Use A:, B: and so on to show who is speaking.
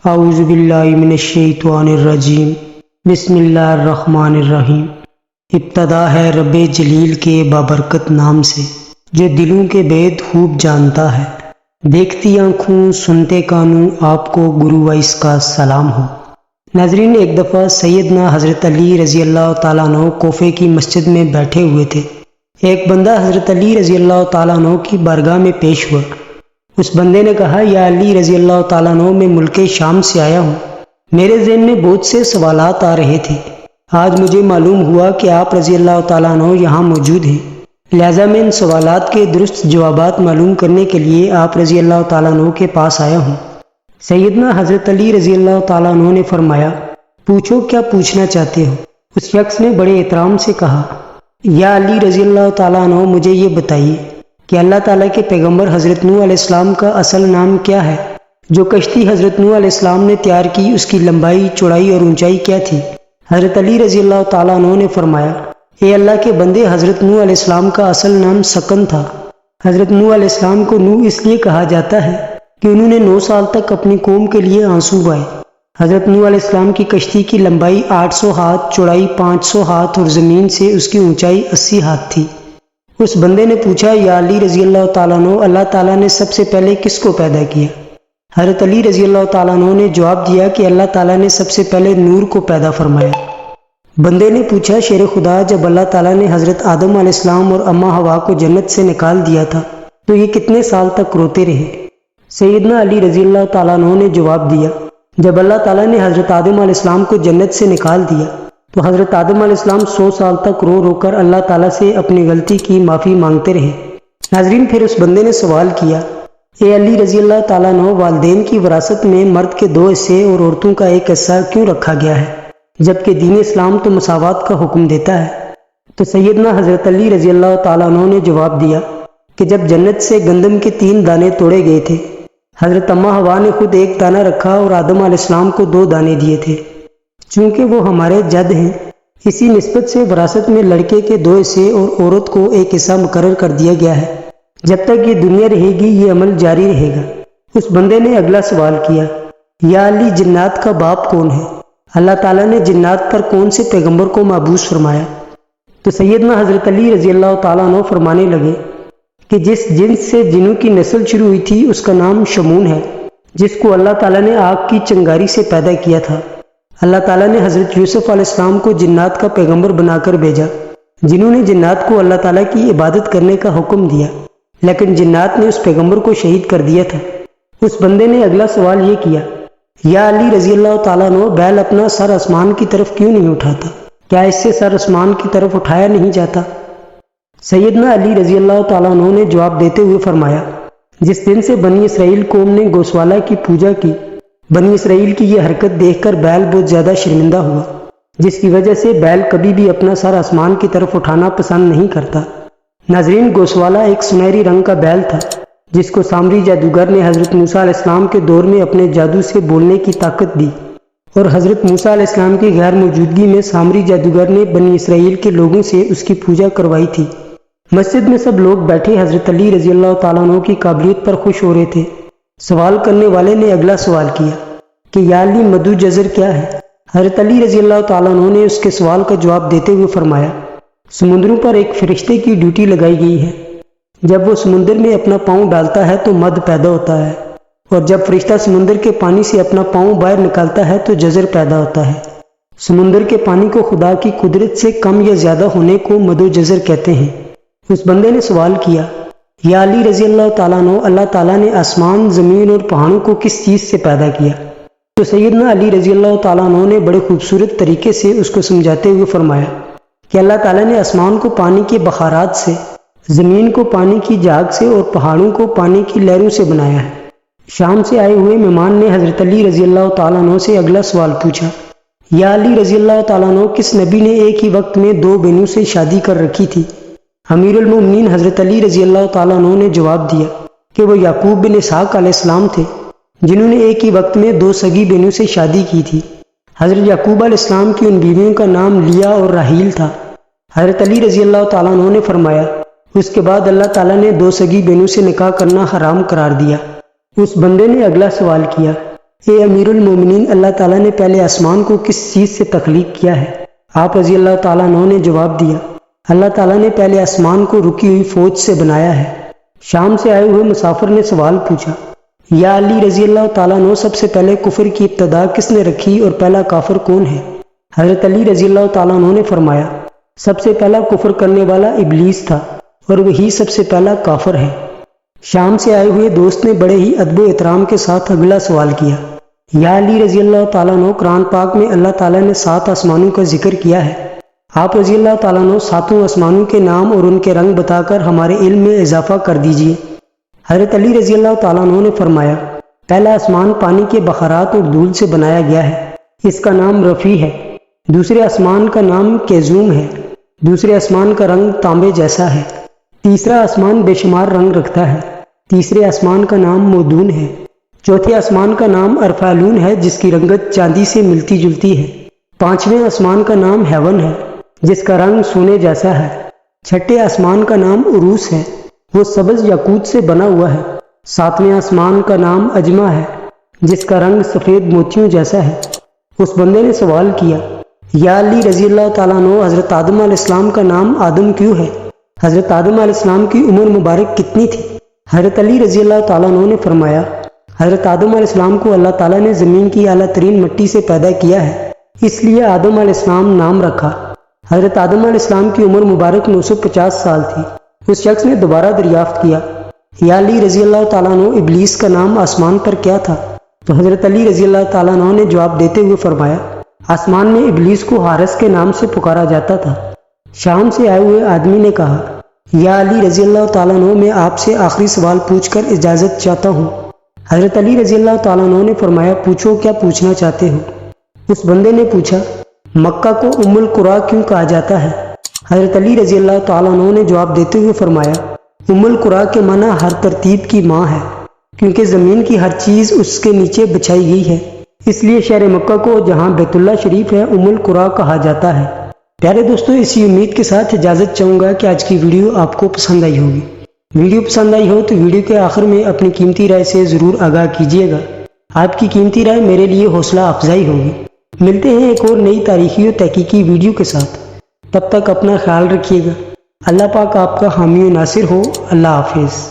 A: اعوذ باللہ من الشیطان الرجیم، بسم اللہ الرحمن الرحیم۔ ابتدا ہے رب جلیل کے بابرکت نام سے جو دلوں کے بید خوب جانتا ہے۔ دیکھتی آنکھوں سنتے کانوں آپ کو گرو وائس کا سلام ہو۔ ناظرین، ایک دفعہ سیدنا حضرت علی رضی اللہ تعالیٰ عنہ کوفے کی مسجد میں بیٹھے ہوئے تھے۔ ایک بندہ حضرت علی رضی اللہ تعالیٰ عنہ کی بارگاہ میں پیش ہوا۔ اس بندے نے کہا، یا علی رضی اللہ تعالیٰ عنہ، میں ملک شام سے آیا ہوں۔ میرے ذہن میں بہت سے سوالات آ رہے تھے۔ آج مجھے معلوم ہوا کہ آپ رضی اللہ تعالیٰ عنہ یہاں موجود ہیں، لہٰذا میں ان سوالات کے درست جوابات معلوم کرنے کے لیے آپ رضی اللہ تعالیٰ عنہ کے پاس آیا ہوں۔ سیدنا حضرت علی رضی اللہ تعالیٰ عنہ نے فرمایا، پوچھو کیا پوچھنا چاہتے ہو؟ اس شخص نے بڑے احترام سے کہا، یا علی رضی اللہ تعالیٰ عنہ، مجھے یہ بتائیے کہ اللہ تعالیٰ کے پیغمبر حضرت نوح علیہ السلام کا اصل نام کیا ہے؟ جو کشتی حضرت نوح علیہ السلام نے تیار کی، اس کی لمبائی، چوڑائی اور اونچائی کیا تھی؟ حضرت علی رضی اللہ تعالیٰ عنہ نے فرمایا، اے اللہ کے بندے، حضرت نوح علیہ السلام کا اصل نام سکن تھا۔ حضرت نوح علیہ السلام کو نوح اس لیے کہا جاتا ہے کہ انہوں نے 9 سال تک اپنی قوم کے لیے آنسو بہائے۔ حضرت نوح علیہ السلام کی کشتی کی لمبائی 800 ہاتھ، چوڑائی 500 ہاتھ اور زمین سے اس کی اونچائی 80 ہاتھ تھی۔ اس بندے نے پوچھا، یا علی رضی اللہ تعالیٰ عنہ، اللہ تعالیٰ نے سب سے پہلے کس کو پیدا کیا؟ حضرت علی رضی اللہ تعالیٰ عنہ نے جواب دیا کہ اللہ تعالیٰ نے سب سے پہلے نور کو پیدا فرمایا۔ بندے نے پوچھا، شیر خدا، جب اللہ تعالیٰ نے حضرت آدم علیہ السلام اور اماں حوا کو جنت سے نکال دیا تھا تو یہ کتنے سال تک روتے رہے؟ سیدنا علی رضی اللہ تعالیٰ عنہ نے جواب دیا، جب اللہ تعالیٰ نے حضرت آدم علیہ السلام کو جنت سے نکال دیا تو حضرت آدم علیہ السلام 100 سال تک رو رو کر اللہ تعالیٰ سے اپنی غلطی کی معافی مانگتے رہے۔ ناظرین، پھر اس بندے نے سوال کیا، اے علی رضی اللہ تعالیٰ عنہ، والدین کی وراثت میں مرد کے 2 حصے اور عورتوں کا 1 حصہ کیوں رکھا گیا ہے جبکہ دین اسلام تو مساوات کا حکم دیتا ہے؟ تو سیدنا حضرت علی رضی اللہ تعالیٰ عنہ نے جواب دیا کہ جب جنت سے گندم کے 3 دانے توڑے گئے تھے، حضرت اماں حوا نے خود 1 دانہ رکھا اور آدم علیہ السلام کو 2 دانے دیے تھے۔ چونکہ وہ ہمارے جد ہیں، اسی نسبت سے وراثت میں لڑکے کے 2 حصے اور عورت کو 1 حصہ مقرر کر دیا گیا ہے۔ جب تک یہ دنیا رہے گی یہ عمل جاری رہے گا۔ اس بندے نے اگلا سوال کیا، یا علی، جنات کا باپ کون ہے؟ اللہ تعالیٰ نے جنات پر کون سے پیغمبر کو مبعوث فرمایا؟ تو سیدنا حضرت علی رضی اللہ تعالیٰ عنہ فرمانے لگے کہ جس جنس سے جنوں کی نسل شروع ہوئی تھی اس کا نام شمون ہے، جس کو اللہ تعالیٰ نے آگ کی چنگاری سے پیدا کیا تھا۔ اللہ تعالیٰ نے حضرت یوسف علیہ السلام کو جنات کا پیغمبر بنا کر بھیجا، جنہوں نے جنات کو اللہ تعالیٰ کی عبادت کرنے کا حکم دیا، لیکن جنات نے اس پیغمبر کو شہید کر دیا تھا۔ اس بندے نے اگلا سوال یہ کیا، یا علی رضی اللہ تعالیٰ عنہ، بیل اپنا سر آسمان کی طرف کیوں نہیں اٹھاتا؟ کیا اس سے سر آسمان کی طرف اٹھایا نہیں جاتا؟ سیدنا علی رضی اللہ تعالیٰ عنہ نے جواب دیتے ہوئے فرمایا، جس دن سے بنی اسرائیل قوم نے گوسوالا کی پوجا کی، بنی اسرائیل کی یہ حرکت دیکھ کر بیل بہت زیادہ شرمندہ ہوا، جس کی وجہ سے بیل کبھی بھی اپنا سر آسمان کی طرف اٹھانا پسند نہیں کرتا۔ ناظرین، گوسوالا ایک سنہری رنگ کا بیل تھا جس کو سامری جادوگر نے حضرت موسیٰ علیہ السلام کے دور میں اپنے جادو سے بولنے کی طاقت دی، اور حضرت موسیٰ علیہ السلام کی غیر موجودگی میں سامری جادوگر نے بنی اسرائیل کے لوگوں سے اس کی پوجا کروائی تھی۔ مسجد میں سب لوگ بیٹھے حضرت علی رضی اللہ تعالیٰ عنہ کی قابلیت پر خوش ہو رہے تھے۔ سوال کرنے والے نے اگلا سوال کیا کہ یا علی، مدو جزر کیا ہے؟ حضرت علی رضی اللہ تعالیٰ عنہ نے اس کے سوال کا جواب دیتے ہوئے فرمایا، سمندروں پر ایک فرشتے کی ڈیوٹی لگائی گئی ہے۔ جب وہ سمندر میں اپنا پاؤں ڈالتا ہے تو مد پیدا ہوتا ہے، اور جب فرشتہ سمندر کے پانی سے اپنا پاؤں باہر نکالتا ہے تو جزر پیدا ہوتا ہے۔ سمندر کے پانی کو خدا کی قدرت سے کم یا زیادہ ہونے کو مد و جزر کہتے ہیں۔ اس بندے نے سوال کیا، یا علی رضی اللہ تعالیٰ عنہ، اللہ تعالیٰ نے آسمان، زمین اور پہاڑوں کو کس چیز سے پیدا کیا؟ تو سیدنا علی رضی اللہ تعالیٰ عنہ نے بڑے خوبصورت طریقے سے اس کو سمجھاتے ہوئے فرمایا کہ اللہ تعالیٰ نے آسمان کو پانی کے بخارات سے، زمین کو پانی کی جھاگ سے اور پہاڑوں کو پانی کی لہروں سے بنایا ہے۔ شام سے آئے ہوئے مہمان نے حضرت علی رضی اللہ تعالیٰ عنہ سے اگلا سوال پوچھا، یا علی رضی اللہ تعالیٰ عنہ، کس نبی نے ایک ہی وقت میں 2 بہنوں سے شادی کر رکھی تھی؟ امیر المومنین حضرت علی رضی اللہ تعالیٰ عنہ نے جواب دیا کہ وہ یعقوب بن اسحاق علیہ السلام تھے، جنہوں نے ایک ہی وقت میں 2 سگی بہنوں سے شادی کی تھی۔ حضرت یعقوب علیہ السلام کی ان بیویوں کا نام لیا اور راحیل تھا۔ حضرت علی رضی اللہ تعالیٰ عنہ نے فرمایا، اس کے بعد اللہ تعالیٰ نے 2 سگی بہنوں سے نکاح کرنا حرام قرار دیا۔ اس بندے نے اگلا سوال کیا، اے امیر المومنین، اللہ تعالیٰ نے پہلے آسمان کو کس چیز سے تخلیق کیا ہے؟ آپ رضی اللہ تعالیٰ عنہ نے جواب دیا، اللہ تعالیٰ نے پہلے آسمان کو رکی ہوئی فوج سے بنایا ہے۔ شام سے آئے ہوئے مسافر نے سوال پوچھا، یا علی رضی اللہ تعالیٰ عنہ، سب سے پہلے کفر کی ابتدا کس نے رکھی اور پہلا کافر کون ہے؟ حضرت علی رضی اللہ تعالیٰ عنہ نے فرمایا، سب سے پہلا کفر کرنے والا ابلیس تھا اور وہی سب سے پہلا کافر ہے۔ شام سے آئے ہوئے دوست نے بڑے ہی ادب و احترام کے ساتھ اگلا سوال کیا، یا علی رضی اللہ تعالیٰ عنہ، قرآن پاک میں اللہ تعالیٰ نے 7 آسمانوں کا ذکر کیا ہے، آپ رضی اللہ تعالیٰ عنہ 7 آسمانوں کے نام اور ان کے رنگ بتا کر ہمارے علم میں اضافہ کر دیجئے۔ حضرت علی رضی اللہ تعالیٰ عنہ نے فرمایا، پہلا آسمان پانی کے بخارات اور دھول سے بنایا گیا ہے، اس کا نام رفیع ہے۔ دوسرے آسمان کا نام کیزوم ہے، دوسرے آسمان کا رنگ تانبے جیسا ہے۔ تیسرا آسمان بے شمار رنگ رکھتا ہے، تیسرے آسمان کا نام مودون ہے۔ چوتھے آسمان کا نام ارفالون ہے، جس کی رنگت چاندی سے ملتی جلتی ہے۔ پانچویں آسمان کا نام ہیون ہے، جس کا رنگ سونے جیسا ہے۔ چھٹے آسمان کا نام عروس ہے، وہ سبز یاقوت سے بنا ہوا ہے۔ ساتویں آسمان کا نام اجمہ ہے، جس کا رنگ سفید موتیوں جیسا ہے۔ اس بندے نے سوال کیا، یا علی رضی اللہ تعالیٰ عنہ، حضرت آدم علیہ السلام کا نام آدم کیوں ہے؟ حضرت آدم علیہ السلام کی عمر مبارک کتنی تھی؟ حضرت علی رضی اللہ تعالیٰ عنہ نے فرمایا، حضرت آدم علیہ السلام کو اللہ تعالیٰ نے زمین کی اعلیٰ ترین مٹی سے پیدا کیا ہے، اس لیے آدم علیہ السلام نام رکھا۔ حضرت آدم علیہ السلام کی عمر مبارک 950 سال تھی۔ اس شخص نے دوبارہ دریافت کیا، یا علی رضی اللہ تعالیٰ عنہ، ابلیس کا نام آسمان پر کیا تھا؟ تو حضرت علی رضی اللہ تعالیٰ عنہ نے جواب دیتے ہوئے فرمایا، آسمان میں ابلیس کو حارس کے نام سے پکارا جاتا تھا۔ شام سے آئے ہوئے آدمی نے کہا، یا علی رضی اللہ تعالیٰ عنہ، میں آپ سے آخری سوال پوچھ کر اجازت چاہتا ہوں۔ حضرت علی رضی اللہ تعالیٰ عنہ نے فرمایا، پوچھو، کیا پوچھنا چاہتے ہو؟ اس بندے نے پوچھا، مکہ کو ام القریٰ کیوں کہا جاتا ہے؟ حضرت علی رضی اللہ تعالیٰ عنہ نے جواب دیتے ہوئے فرمایا، ام القریٰ کے معنی ہر ترتیب کی ماں ہے، کیونکہ زمین کی ہر چیز اس کے نیچے بچھائی گئی ہے، اس لیے شہر مکہ کو، جہاں بیت اللہ شریف ہے، ام القریٰ کہا جاتا ہے۔ پیارے دوستو، اسی امید کے ساتھ اجازت چاہوں گا کہ آج کی ویڈیو آپ کو پسند آئی ہوگی۔ ویڈیو پسند آئی ہو تو ویڈیو کے آخر میں اپنی قیمتی رائے سے ضرور آگاہ کیجیے گا، آپ کی قیمتی رائے میرے لیے حوصلہ افزائی ہوگی۔ ملتے ہیں ایک اور نئی تاریخی اور تحقیقی ویڈیو کے ساتھ، تب تک اپنا خیال رکھیے گا۔ اللہ پاک آپ کا حامی و ناصر ہو۔ اللہ حافظ۔